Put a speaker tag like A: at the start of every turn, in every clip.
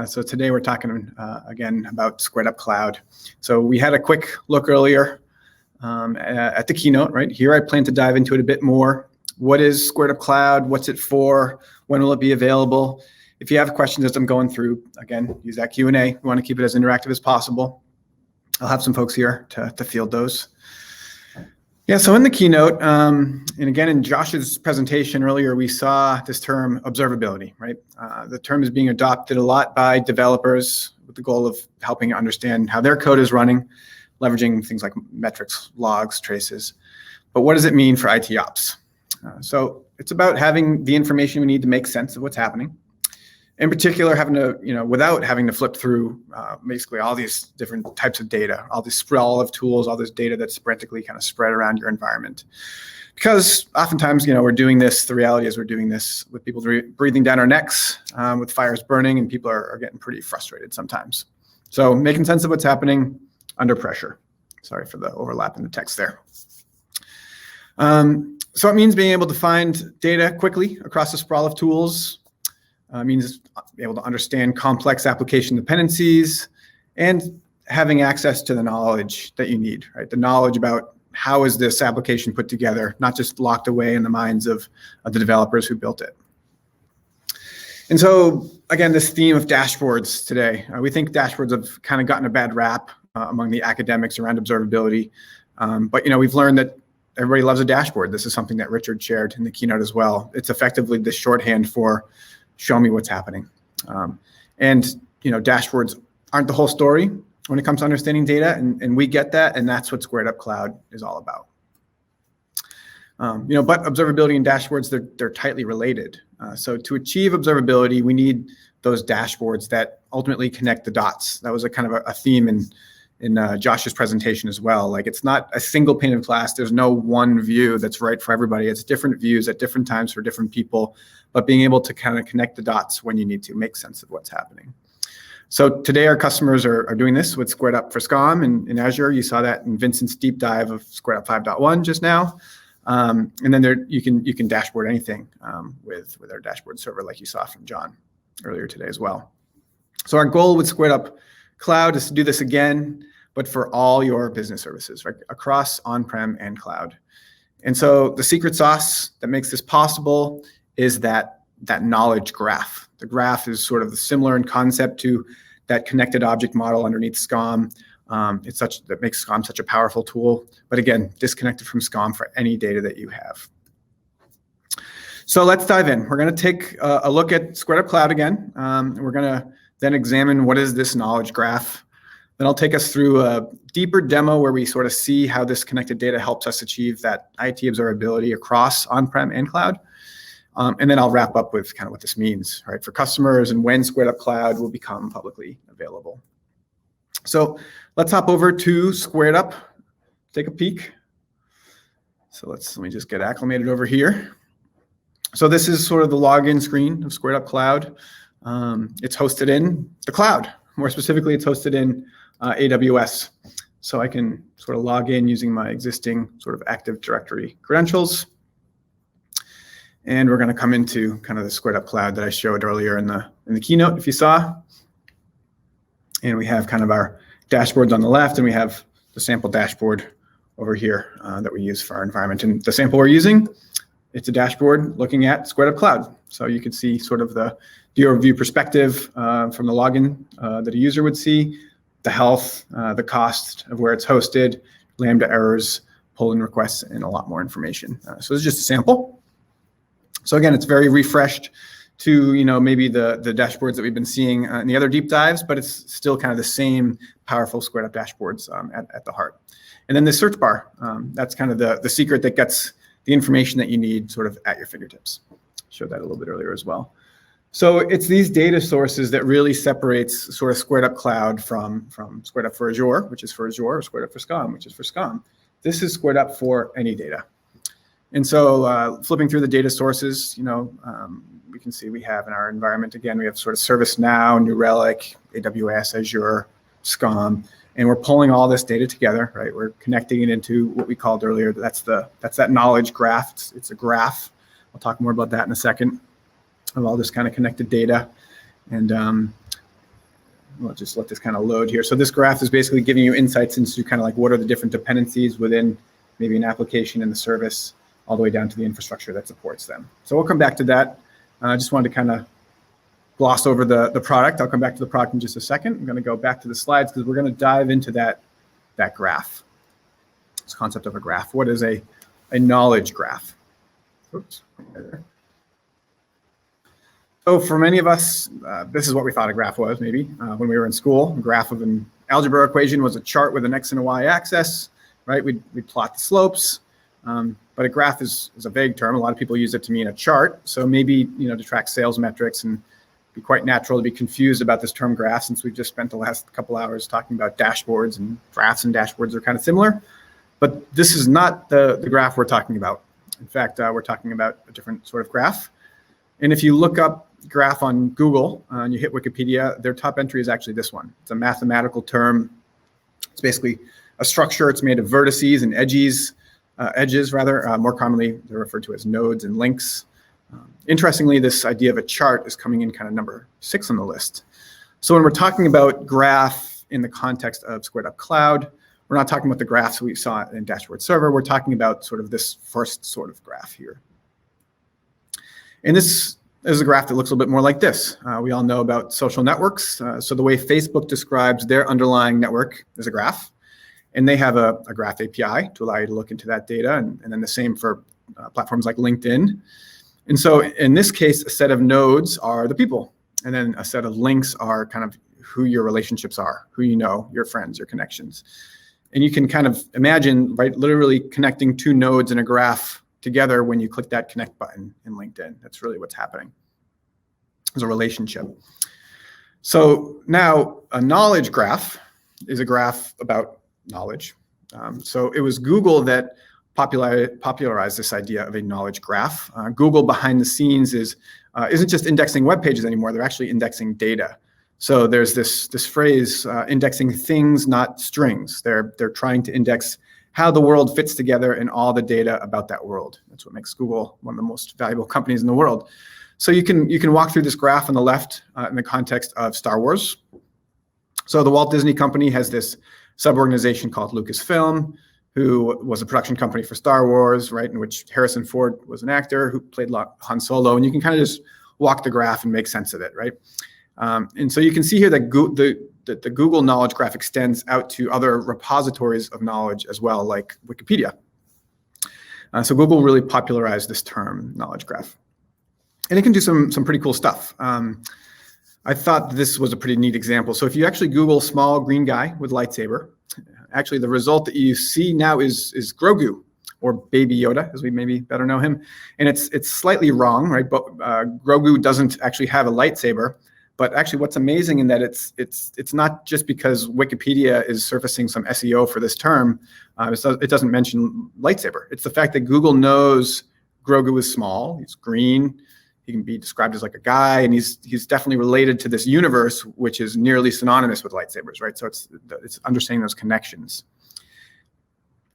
A: So today we're talking again about SquaredUp Cloud. So we had a quick look earlier at the keynote, right? Here I plan to dive into it a bit more. What is SquaredUp Cloud? What's it for? When will it be available? If you have questions as I'm going through, again, use that Q&A. We want to keep it as interactive as possible. I'll have some folks here to field those. Yeah, so in the keynote, and again in Josh's presentation earlier, we saw this term observability, right? The term is being adopted a lot by developers with the goal of helping understand how their code is running, leveraging things like metrics, logs, traces. But what does it mean for IT ops? So it's about having the information we need to make sense of what's happening. In particular, having to, without having to flip through basically all these different types of data, all this sprawl of tools, all this data that's sporadically kind of spread around your environment. Because oftentimes, we're doing this, the reality is we're doing this with people breathing down our necks, with fires burning, and people are getting pretty frustrated sometimes. So making sense of what's happening under pressure. Sorry for the overlap in the text there. So it means being able to find data quickly across a sprawl of tools. Means being able to understand complex application dependencies and having access to the knowledge that you need, right? The knowledge about how is this application put together, not just locked away in the minds of the developers who built it. And so, again, this theme of dashboards today, we think dashboards have kind of gotten a bad rap among the academics around observability. But, we've learned that everybody loves a dashboard. This is something that Richard shared in the keynote as well. It's effectively the shorthand for show me what's happening. And dashboards aren't the whole story when it comes to understanding data, and we get that, and that's what SquaredUp Cloud is all about. But observability and dashboards, they're tightly related. So to achieve observability, we need those dashboards that ultimately connect the dots. That was a kind of a theme in Josh's presentation as well. Like, it's not a single pane of glass. There's no one view that's right for everybody. It's different views at different times for different people, but being able to kind of connect the dots when you need to make sense of what's happening. So today our customers are doing this with SquaredUp for SCOM and in Azure. You saw that in Vincent's deep dive of SquaredUp 5.1 just now. And then you can dashboard anything with our dashboard server, like you saw from John earlier today as well. So our goal with SquaredUp Cloud is to do this again, but for all your business services, right, across on-prem and cloud. And so the secret sauce that makes this possible is that knowledge graph. The graph is sort of similar in concept to that connected object model underneath SCOM. That makes SCOM such a powerful tool, but again, disconnected from SCOM for any data that you have. So let's dive in. We're going to take a look at SquaredUp Cloud again. We're going to then examine what is this knowledge graph. Then I'll take us through a deeper demo where we sort of see how this connected data helps us achieve that IT observability across on-prem and cloud. And then I'll wrap up with kind of what this means, right, for customers and when SquaredUp Cloud will become publicly available. So let's hop over to SquaredUp, take a peek. So let me just get acclimated over here. So this is sort of the login screen of SquaredUp Cloud. It's hosted in the cloud. More specifically, it's hosted in AWS. So I can sort of log in using my existing sort of Active Directory credentials. And we're going to come into kind of the SquaredUp Cloud that I showed earlier in the keynote, if you saw. And we have kind of our dashboards on the left, and we have the sample dashboard over here that we use for our environment. And the sample we're using, it's a dashboard looking at SquaredUp Cloud. So you can see sort of the overview perspective from the login that a user would see, the health, the cost of where it's hosted, Lambda errors, pull-in requests, and a lot more information. So it's just a sample. So again, it's very refreshed to maybe the dashboards that we've been seeing in the other deep dives, but it's still kind of the same powerful SquaredUp dashboards at the heart. And then the search bar, that's kind of the secret that gets the information that you need sort of at your fingertips. Showed that a little bit earlier as well. So it's these data sources that really separates sort of SquaredUp Cloud from SquaredUp for Azure, which is for Azure, or SquaredUp for SCOM, which is for SCOM. This is SquaredUp for any data. And so flipping through the data sources, we can see we have in our environment, again, we have sort of ServiceNow, New Relic, AWS, Azure, SCOM, and we're pulling all this data together, right? We're connecting it into what we called earlier. That's that knowledge graph. It's a graph. I'll talk more about that in a second, of all this kind of connected data. And we'll just let this kind of load here. So this graph is basically giving you insights into kind of like what are the different dependencies within maybe an application and the service, all the way down to the infrastructure that supports them. So we'll come back to that. I just wanted to kind of gloss over the product. I'll come back to the product in just a second. I'm going to go back to the slides because we're going to dive into that graph. This concept of a graph. What is a knowledge graph? Oops. So for many of us, this is what we thought a graph was maybe when we were in school. A graph of an algebra equation was a chart with an x and a y axis, right? We'd plot the slopes. But a graph is a vague term. A lot of people use it to mean a chart. So maybe, to track sales metrics, and be quite natural to be confused about this term graph since we've just spent the last couple hours talking about dashboards, and graphs and dashboards are kind of similar. But this is not the graph we're talking about. In fact, we're talking about a different sort of graph. And if you look up graph on Google and you hit Wikipedia, their top entry is actually this one. It's a mathematical term. It's basically a structure. It's made of vertices and edges. More commonly, they're referred to as nodes and links. Interestingly, this idea of a chart is coming in kind of number 6 on the list. So when we're talking about graph in the context of SquaredUp Cloud, we're not talking about the graphs we saw in Dashboard Server. We're talking about sort of this first sort of graph here. And this is a graph that looks a little bit more like this. We all know about social networks. So the way Facebook describes their underlying network is a graph. And they have a graph API to allow you to look into that data, and then the same for platforms like LinkedIn. And so in this case, a set of nodes are the people, and then a set of links are kind of who your relationships are, who you know, your friends, your connections. And you can kind of imagine, right, literally connecting 2 nodes in a graph together when you click that connect button in LinkedIn. That's really what's happening. There's a relationship. So now a knowledge graph is a graph about knowledge. So it was Google that popularized this idea of a knowledge graph. Google behind the scenes isn't just indexing web pages anymore. They're actually indexing data. So there's this phrase, indexing things, not strings. They're trying to index how the world fits together and all the data about that world. That's what makes Google one of the most valuable companies in the world. So you can walk through this graph on the left in the context of Star Wars. So the Walt Disney Company has this sub-organization called Lucasfilm, who was a production company for Star Wars, right, in which Harrison Ford was an actor who played Han Solo. And you can kind of just walk the graph and make sense of it, right? And so you can see here that the Google knowledge graph extends out to other repositories of knowledge as well, like Wikipedia. So Google really popularized this term, knowledge graph. And it can do some pretty cool stuff. I thought this was a pretty neat example. So if you actually Google small green guy with lightsaber, actually the result that you see now is Grogu, or Baby Yoda, as we maybe better know him. And it's slightly wrong, right? But Grogu doesn't actually have a lightsaber. But actually what's amazing in that it's not just because Wikipedia is surfacing some SEO for this term, it doesn't mention lightsaber. It's the fact that Google knows Grogu is small, he's green, he can be described as like a guy, and he's definitely related to this universe, which is nearly synonymous with lightsabers, right? So it's understanding those connections.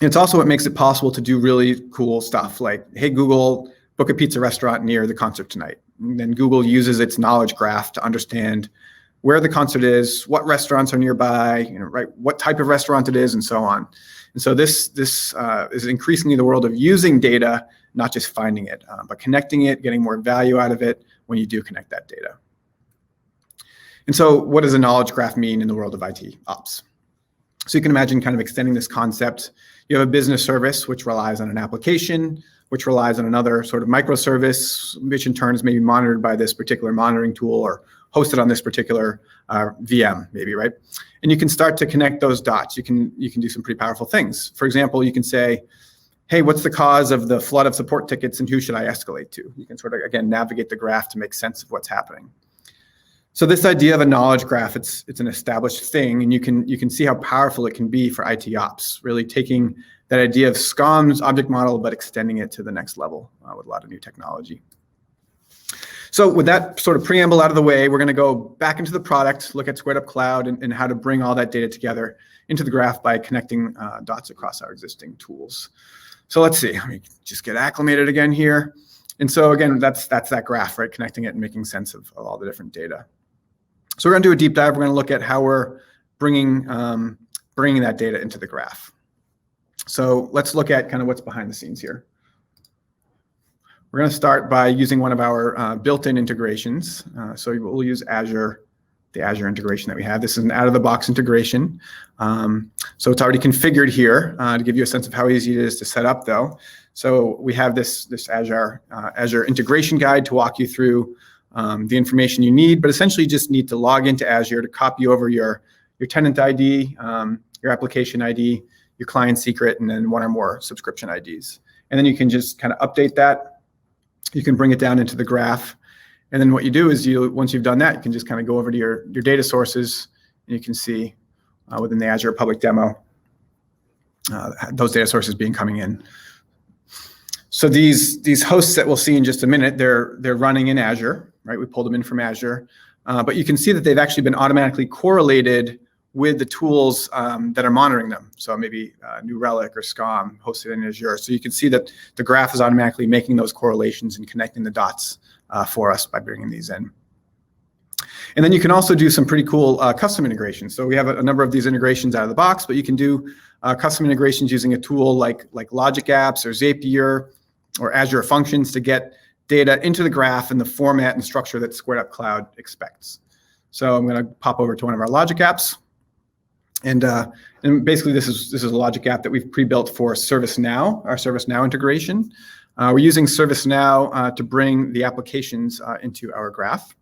A: It's also what makes it possible to do really cool stuff like, hey, Google, book a pizza restaurant near the concert tonight. And then Google uses its knowledge graph to understand where the concert is, what restaurants are nearby, right, what type of restaurant it is, and so on. And so this is increasingly the world of using data, not just finding it, but connecting it, getting more value out of it when you do connect that data. And so what does a knowledge graph mean in the world of IT ops? So you can imagine kind of extending this concept. You have a business service which relies on an application, which relies on another sort of microservice, which in turn is maybe monitored by this particular monitoring tool or hosted on this particular VM, maybe, right? And you can start to connect those dots. You can do some pretty powerful things. For example, you can say, hey, what's the cause of the flood of support tickets and who should I escalate to? You can sort of, again, navigate the graph to make sense of what's happening. So this idea of a knowledge graph, it's an established thing, and you can see how powerful it can be for IT ops, really taking that idea of SCOM's object model, but extending it to the next level with a lot of new technology. So with that sort of preamble out of the way, we're going to go back into the product, look at SquaredUp Cloud and how to bring all that data together into the graph by connecting dots across our existing tools. So let's see, let me just get acclimated again here. And so again, that's that graph, right? Connecting it and making sense of all the different data. So we're going to do a deep dive. We're going to look at how we're bringing that data into the graph. So let's look at kind of what's behind the scenes here. We're going to start by using one of our built-in integrations. So we'll use Azure, the Azure integration that we have. This is an out-of-the-box integration. So it's already configured here to give you a sense of how easy it is to set up, though. So we have this Azure integration guide to walk you through the information you need, but essentially you just need to log into Azure to copy over your tenant ID, your application ID, your client secret, and then one or more subscription IDs. And then you can just kind of update that. You can bring it down into the graph. And then what you do is once you've done that, you can just kind of go over to your data sources, and you can see within the Azure public demo, those data sources coming in. So these hosts that we'll see in just a minute, they're running in Azure, right? We pulled them in from Azure, but you can see that they've actually been automatically correlated with the tools that are monitoring them. So maybe New Relic or SCOM hosted in Azure. So you can see that the graph is automatically making those correlations and connecting the dots for us by bringing these in. And then you can also do some pretty cool custom integrations. So we have a number of these integrations out of the box, but you can do custom integrations using a tool like Logic Apps or Zapier or Azure Functions to get data into the graph in the format and structure that SquaredUp Cloud expects. So I'm going to pop over to one of our Logic Apps. And basically, this is a Logic app that we've pre-built for ServiceNow, our ServiceNow integration. We're using ServiceNow to bring the applications into our graph.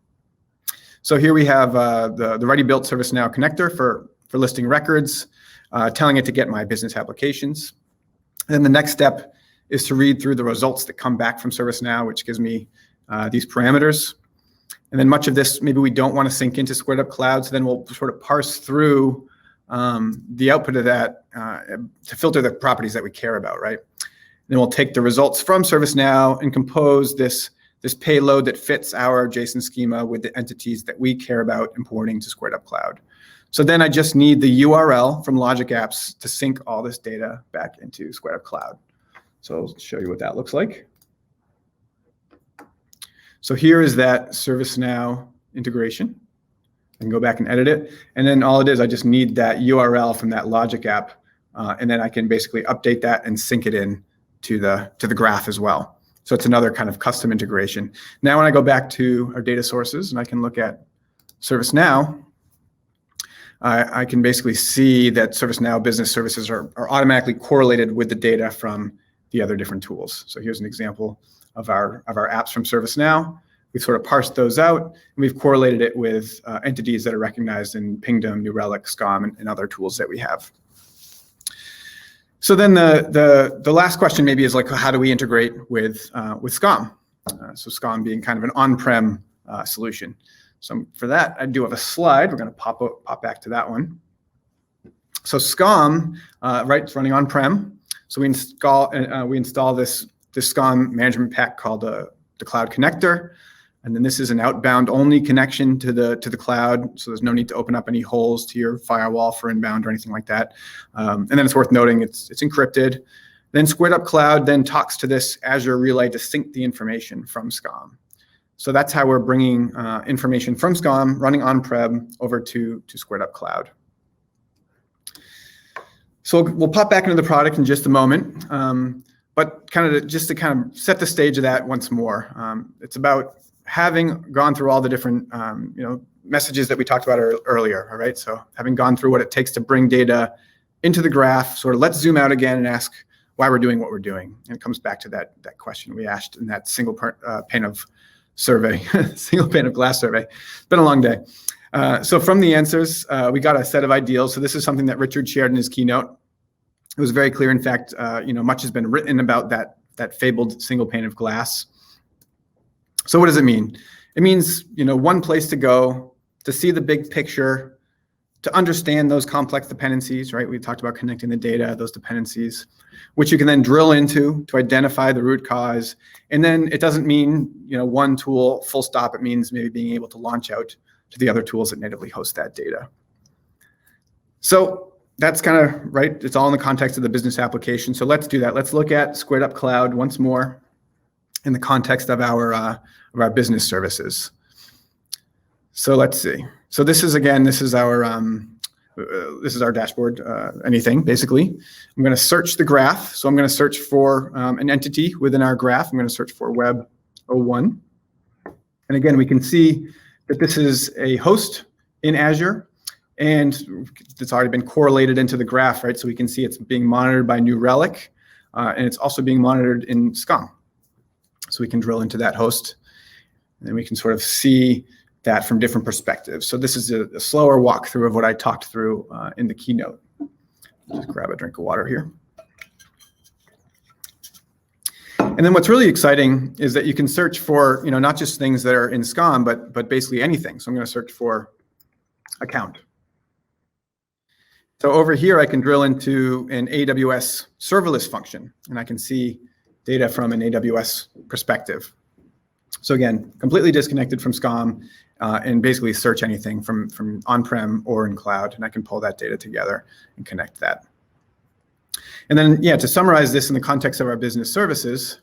A: So here we have the ready-built ServiceNow connector for listing records, telling it to get my business applications. And then the next step is to read through the results that come back from ServiceNow, which gives me these parameters. And then much of this, maybe we don't want to sync into SquaredUp Cloud, so then we'll sort of parse through the output of that to filter the properties that we care about, right? Then we'll take the results from ServiceNow and compose this payload that fits our JSON schema with the entities that we care about importing to SquaredUp Cloud. So then I just need the URL from Logic Apps to sync all this data back into SquaredUp Cloud. So I'll show you what that looks like. So here is that ServiceNow integration. I can go back and edit it. And then all it is, I just need that URL from that Logic app. And then I can basically update that and sync it in to the graph as well. So it's another kind of custom integration. Now, when I go back to our data sources and I can look at ServiceNow, I can basically see that ServiceNow business services are automatically correlated with the data from the other different tools. So here's an example of our apps from ServiceNow. We've sort of parsed those out, and we've correlated it with entities that are recognized in Pingdom, New Relic, SCOM, and other tools that we have. So then the last question maybe is like, how do we integrate with SCOM? So SCOM being kind of an on-prem solution. So for that, I do have a slide. We're going to pop back to that one. So SCOM, right, it's running on-prem. So we install this SCOM management pack called the Cloud Connector. And then this is an outbound only connection to the cloud. So there's no need to open up any holes to your firewall for inbound or anything like that. And then it's worth noting it's encrypted. Then SquaredUp Cloud then talks to this Azure Relay to sync the information from SCOM. So that's how we're bringing information from SCOM running on-prem over to SquaredUp Cloud. So we'll pop back into the product in just a moment. But just to set the stage of that once more, it's about having gone through all the different messages that we talked about earlier, all right? So having gone through what it takes to bring data into the graph, sort of let's zoom out again and ask why we're doing what we're doing. And it comes back to that question we asked in that single pane of survey, single pane of glass survey. It's been a long day. So from the answers, we got a set of ideals. So this is something that Richard shared in his keynote. It was very clear. In fact, much has been written about that fabled single pane of glass. So what does it mean? It means, one place to go to see the big picture, to understand those complex dependencies, right? We talked about connecting the data, those dependencies, which you can then drill into to identify the root cause. And then it doesn't mean, one tool, full stop. It means maybe being able to launch out to the other tools that natively host that data. So that's kind of, right? It's all in the context of the business application. So let's do that. Let's look at SquaredUp Cloud once more in the context of our business services. So let's see. So this is our dashboard, anything basically. I'm going to search the graph. So I'm going to search for an entity within our graph. I'm going to search for Web 01. And again, we can see that this is a host in Azure, and it's already been correlated into the graph, right? So we can see it's being monitored by New Relic, and it's also being monitored in SCOM. So we can drill into that host, and then we can sort of see that from different perspectives. So this is a slower walkthrough of what I talked through in the keynote. Just grab a drink of water here. And then what's really exciting is that you can search for, not just things that are in SCOM, but basically anything. So I'm going to search for account. So over here, I can drill into an AWS serverless function, and I can see data from an AWS perspective. So again, completely disconnected from SCOM, and basically search anything from on-prem or in cloud, and I can pull that data together and connect that. And then, to summarize this in the context of our business services,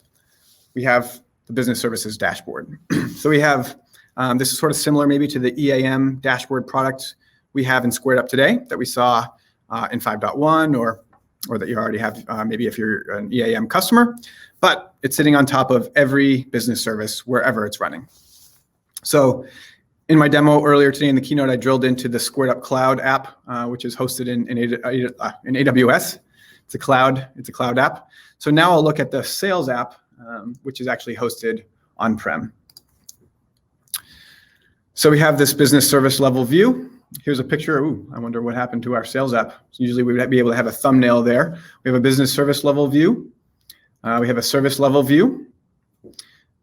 A: we have the business services dashboard. So we have, this is sort of similar maybe to the EAM dashboard product we have in SquaredUp today that we saw in 5.1 or that you already have, maybe if you're an EAM customer, but it's sitting on top of every business service wherever it's running. So in my demo earlier today in the keynote, I drilled into the SquaredUp Cloud app, which is hosted in AWS. It's a cloud app. So now I'll look at the sales app, which is actually hosted on-prem. So we have this business service level view. Here's a picture. Ooh, I wonder what happened to our sales app. So usually we would be able to have a thumbnail there. We have a business service level view. We have a service level view.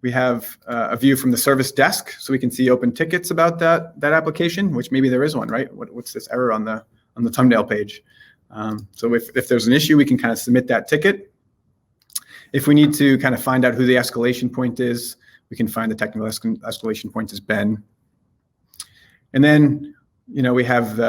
A: We have a view from the service desk, so we can see open tickets about that application, which maybe there is one, right? What's this error on the thumbnail page? So if there's an issue, we can kind of submit that ticket. If we need to kind of find out who the escalation point is, we can find the technical escalation point as Ben. And then, we have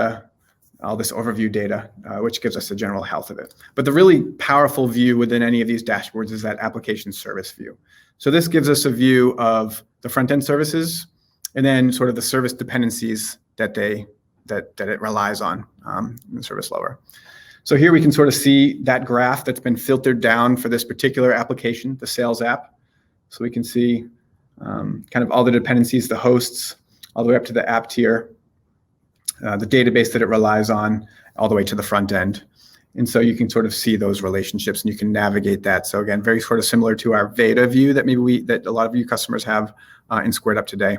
A: all this overview data, which gives us the general health of it. But the really powerful view within any of these dashboards is that application service view. So this gives us a view of the front-end services and then sort of the service dependencies that it relies on in the service lower. So here we can sort of see that graph that's been filtered down for this particular application, the sales app. So we can see kind of all the dependencies, the hosts, all the way up to the app tier, the database that it relies on, all the way to the front end. And so you can sort of see those relationships and you can navigate that. So again, very sort of similar to our Veda view that that a lot of you customers have in SquaredUp today.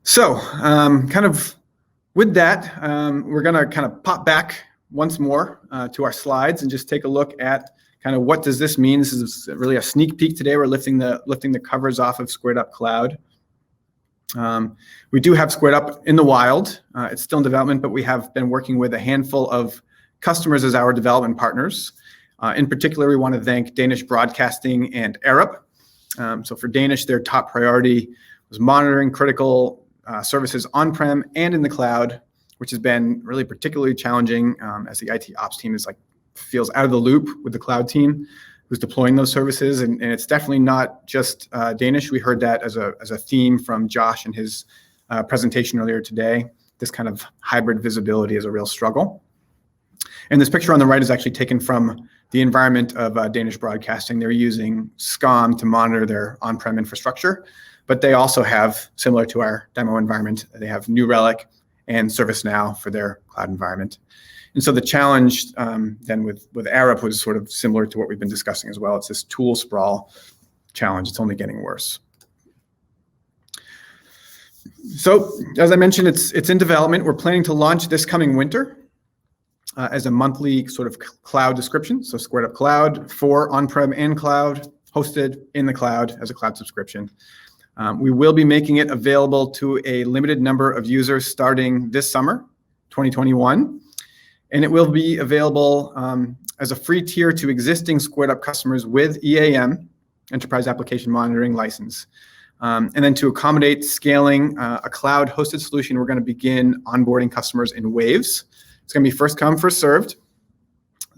A: So kind of with that, we're going to kind of pop back once more to our slides and just take a look at kind of what does this mean. This is really a sneak peek today. We're lifting the covers off of SquaredUp Cloud. We do have SquaredUp in the wild. It's still in development, but we have been working with a handful of customers as our development partners. In particular, we want to thank Danish Broadcasting and Arup. So for Danish, their top priority was monitoring critical services on-prem and in the cloud, which has been really particularly challenging as the IT ops team feels out of the loop with the cloud team who's deploying those services. And it's definitely not just Danish. We heard that as a theme from Josh in his presentation earlier today. This kind of hybrid visibility is a real struggle. And this picture on the right is actually taken from the environment of Danish Broadcasting. They're using SCOM to monitor their on-prem infrastructure, but they also have, similar to our demo environment, they have New Relic and ServiceNow for their cloud environment. And so the challenge then with Arup was sort of similar to what we've been discussing as well. It's this tool sprawl challenge. It's only getting worse. So as I mentioned, it's in development. We're planning to launch this coming winter as a monthly sort of cloud description. So SquaredUp Cloud for on-prem and cloud, hosted in the cloud as a cloud subscription. We will be making it available to a limited number of users starting this summer, 2021. And it will be available as a free tier to existing SquaredUp customers with EAM, Enterprise Application Monitoring license. And then to accommodate scaling a cloud hosted solution, we're going to begin onboarding customers in waves. It's going to be first come, first served.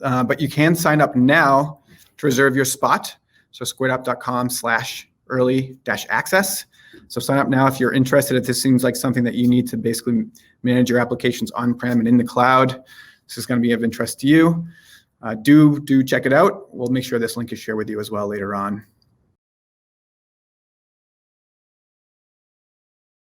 A: But you can sign up now to reserve your spot. So squareup.com/early-access. So sign up now if you're interested. If this seems like something that you need to basically manage your applications on-prem and in the cloud, this is going to be of interest to you. Do check it out. We'll make sure this link is shared with you as well later on.